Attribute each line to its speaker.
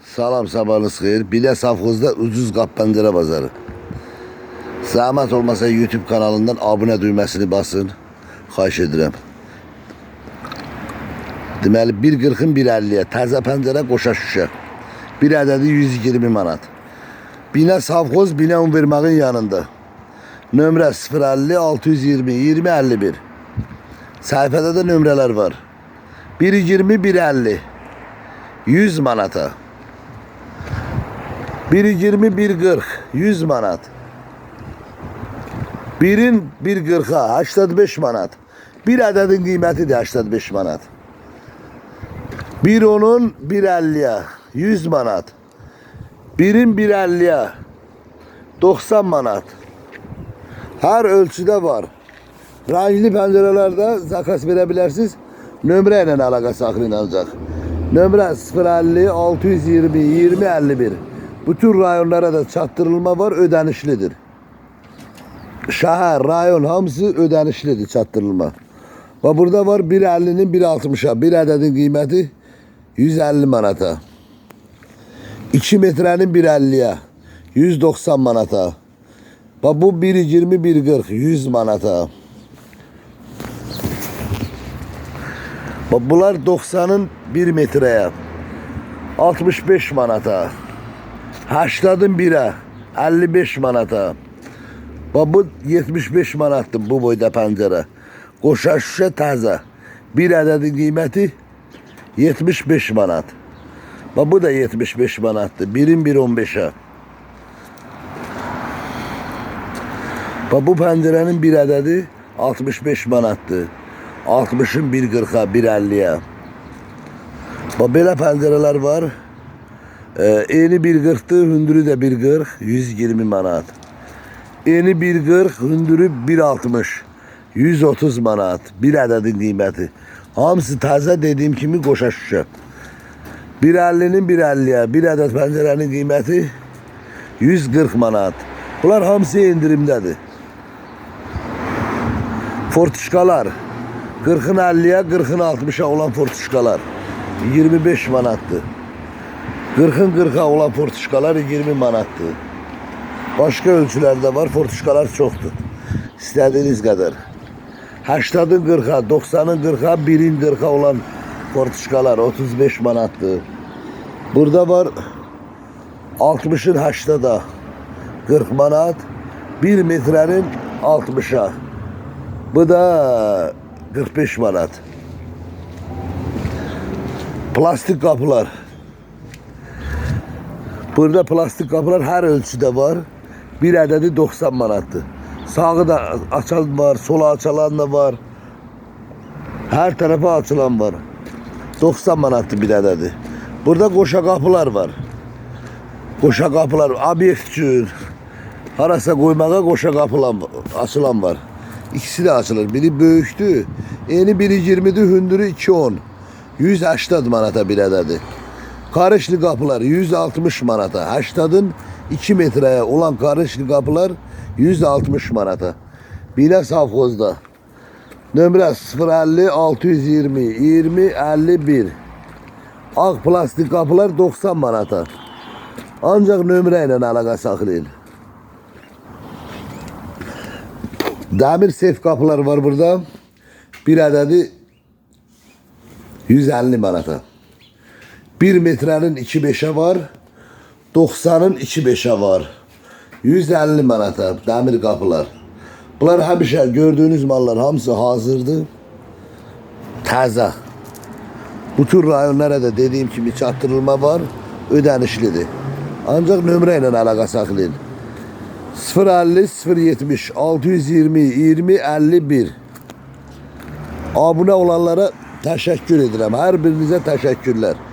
Speaker 1: Salam, sabahınız xeyir. Bilə Safxozda ucuz qap pəncərə bazarı. Zəhmət olmasa YouTube kanalından abunə düyməsini basın. Xahiş edirəm. Deməli 1.40-ın 1.50-yə təzə pəncərə qoşa şüşə. Bir ədədi 120 manat. Bilə Safxoz Bilə Univermağın yanında. Nömrə 050 620 20 51. Səhifədə də nömrələr var. 1.20 1.50 100 manata. 1.20 1.40 100 manat. Birin 1.40'a 85 manat. Bir ədədin qiyməti də 85 manat. Bir onun 1.50'ya 100 manat. Birin 1.50'ya 90 manat. Her ölçüde var. Rəngli pəncərələrdə zakas verə bilərsiniz. Nömrə ilə əlaqə saxlayın ancaq. Nömrə 050 620 20 51. Bütün rayonlara da çatdırılma var, ödənişlidir. Şəhər, rayon hamısı ödənişlidir, çatdırılma. Və burada var 1.50'nin 1.60'a. Bir ədədin qiyməti 150 manata. 2 metrənin 1.50'ya 190 manata. Və bu 1.20 1.40 100 manata. Və bunlar 90'ın 1 metrəyə 65 manata. 80'ın 1'e 55 manata. Və bu 75 manatdır bu boyda pəncərə. Qoşa şüşə təzə. Bir ədədin qiyməti 75 manat. Və bu da 75 manatdır. Birin 1.15'ə. Və bu pəncərənin bir ədədi 65 manatdır. 60'ın 1.40'a 1.50'yə. Və belə pəncərələr var. Eni 1.40'dır, hündürü de 1.40, 120 manat. Eni 1.40, hündürü 1.60, 130 manat. Bir ədədin qiyməti. Hamısı təzə dediyim kimi qoşa şüşə. 1.50'nin 1.50'yə, bir ədəd pəncərənin qiyməti 140 manat. Bunlar hamısı indirimdədir. Fortuşkalar 40'ın 50'yə, 40'ın 60'a olan fortuşkalar 25 manatdır. 40'ın 40'a olan fortuşkalar 20 manatdır. Başka ölçülerde var, fortuşkalar çoktur. İstediğiniz kadar. 80'ın 40'a, 90'ın 40'a, 1'in 40'a olan fortuşkalar 35 manattır. Burada var 60'ın 80'a 40 manat, 1 metrenin 60'a. Bu da 45 manat. Plastik kapılar. Burada plastik kapılar her ölçüde var. Bir ədədi 90 manatdır. Sağı da açan var, sola açılan da var. Her tarafa açılan var. 90 manatdır bir ədədi. Burada qoşa kapılar var. Qoşa kapılar, obyekt üçün harasa qoymağa qoşa kapılar açılan var. İkisi de açılır. Biri böyükdür. Eni 1.20'dir, hündürü 2.10. 180 manata bir ədədi. Karışlı kapılar 160 manata. 80'ın 2 metreye olan karışlı kapılar 160 manata. Bilə Safxozda. Nömrə 050 620 20 51. Ağ plastik kapılar 90 manata. Ancaq nömrə ilə əlaqə saxlayın. Demir sef kapılar var burada. Bir ədədi 150 manata. 1 metrenin 2.5'e var. 90'ın 2.5'e var. 150 manata demir kapılar. Bunlar həmişə gördüğünüz mallar hamısı hazırdır. Təzə. Bütün rayonlara da dediğim kimi çatdırılma var. Ödənişlidir. Ancaq nömrə ilə əlaqə saxlayın. 050 070 620 20 51. Abunə olanlara təşəkkür edirəm. Hər birinizə təşəkkürlər.